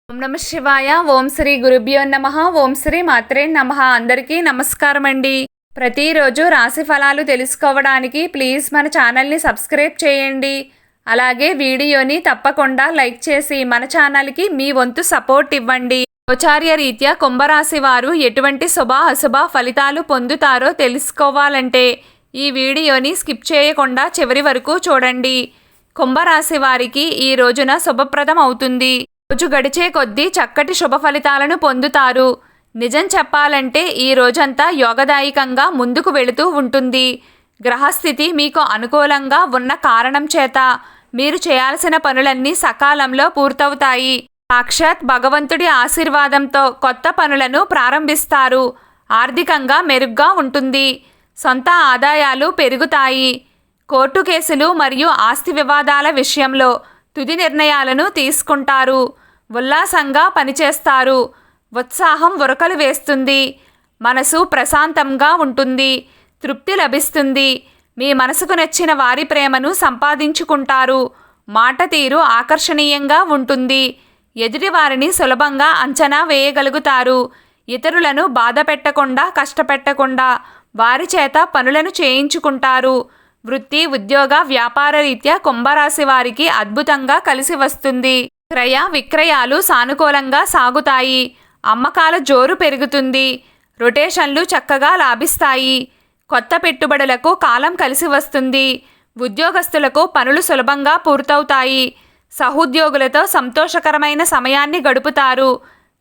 ఓం నమ శివాయ. ఓం శ్రీ గురుభ్యో నమః. ఓం శ్రీ మాత్రే నమః. అందరికీ నమస్కారం అండి. ప్రతిరోజు రాశి ఫలాలు తెలుసుకోవడానికి ప్లీజ్ మన ఛానల్ని సబ్స్క్రైబ్ చేయండి. అలాగే వీడియోని తప్పకుండా లైక్ చేసి మన ఛానల్కి మీ వంతు సపోర్ట్ ఇవ్వండి. గోచార్య రీత్యా కుంభరాశి వారు ఎటువంటి శుభ అశుభ ఫలితాలు పొందుతారో తెలుసుకోవాలంటే ఈ వీడియోని స్కిప్ చేయకుండా చివరి వరకు చూడండి. కుంభరాశి వారికి ఈ రోజున శుభప్రదం అవుతుంది. రోజు గడిచే కొద్దీ చక్కటి శుభ ఫలితాలను పొందుతారు. నిజం చెప్పాలంటే ఈ రోజంతా యోగదాయకంగా ముందుకు వెళుతూ ఉంటుంది. గ్రహస్థితి మీకు అనుకూలంగా ఉన్న కారణం చేత మీరు చేయాల్సిన పనులన్నీ సకాలంలో పూర్తవుతాయి. సాక్షాత్ భగవంతుడి ఆశీర్వాదంతో కొత్త పనులను ప్రారంభిస్తారు. ఆర్థికంగా మెరుగ్గా ఉంటుంది. సొంత ఆదాయాలు పెరుగుతాయి. కోర్టు కేసులు మరియు ఆస్తి వివాదాల విషయంలో తుది నిర్ణయాలను తీసుకుంటారు. ఉల్లాసంగా పనిచేస్తారు. ఉత్సాహం ఉరకలు వేస్తుంది. మనసు ప్రశాంతంగా ఉంటుంది. తృప్తి లభిస్తుంది. మీ మనసుకు నచ్చిన వారి ప్రేమను సంపాదించుకుంటారు. మాట తీరు ఆకర్షణీయంగా ఉంటుంది. ఎదుటి వారిని సులభంగా అంచనా వేయగలుగుతారు. ఇతరులను బాధ పెట్టకుండా కష్టపెట్టకుండా వారి చేత పనులను చేయించుకుంటారు. వృత్తి ఉద్యోగ వ్యాపార రీత్యా కుంభరాశి వారికి అద్భుతంగా కలిసి వస్తుంది. క్రయ విక్రయాలు సానుకూలంగా సాగుతాయి. అమ్మకాల జోరు పెరుగుతుంది. రొటేషన్లు చక్కగా లాభిస్తాయి. కొత్త పెట్టుబడులకు కాలం కలిసి వస్తుంది. ఉద్యోగస్తులకు పనులు సులభంగా పూర్తవుతాయి. సహోద్యోగులతో సంతోషకరమైన సమయాన్ని గడుపుతారు.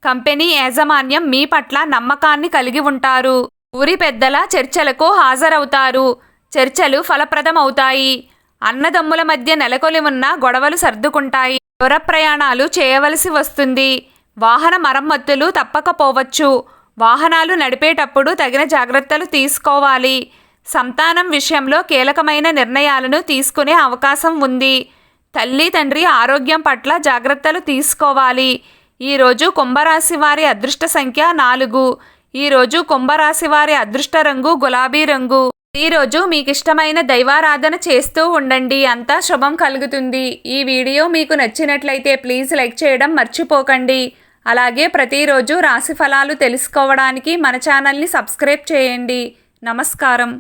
కంపెనీ యాజమాన్యం మీ పట్ల నమ్మకాన్ని కలిగి ఉంటారు. ఊరి పెద్దల చర్చలకు హాజరవుతారు. చర్చలు ఫలప్రదమవుతాయి. అన్నదమ్ముల మధ్య నెలకొని ఉన్న గొడవలు సర్దుకుంటాయి. దూర ప్రయాణాలు చేయవలసి వస్తుంది. వాహన మరమ్మతులు తప్పకపోవచ్చు. వాహనాలు నడిపేటప్పుడు తగిన జాగ్రత్తలు తీసుకోవాలి. సంతానం విషయంలో కీలకమైన నిర్ణయాలను తీసుకునే అవకాశం ఉంది. తల్లి తండ్రి ఆరోగ్యం పట్ల జాగ్రత్తలు తీసుకోవాలి. ఈరోజు కుంభరాశి వారి అదృష్ట సంఖ్య 4. ఈరోజు కుంభరాశి వారి అదృష్ట రంగు గులాబీ రంగు. ఈరోజు మీకు ఇష్టమైన దైవారాధన చేస్తూ ఉండండి. అంతా శుభం కలుగుతుంది. ఈ వీడియో మీకు నచ్చినట్లయితే ప్లీజ్ లైక్ చేయడం మర్చిపోకండి. అలాగే ప్రతిరోజు రాశి ఫలాలు తెలుసుకోవడానికి మన ఛానల్ని సబ్స్క్రైబ్ చేయండి. నమస్కారం.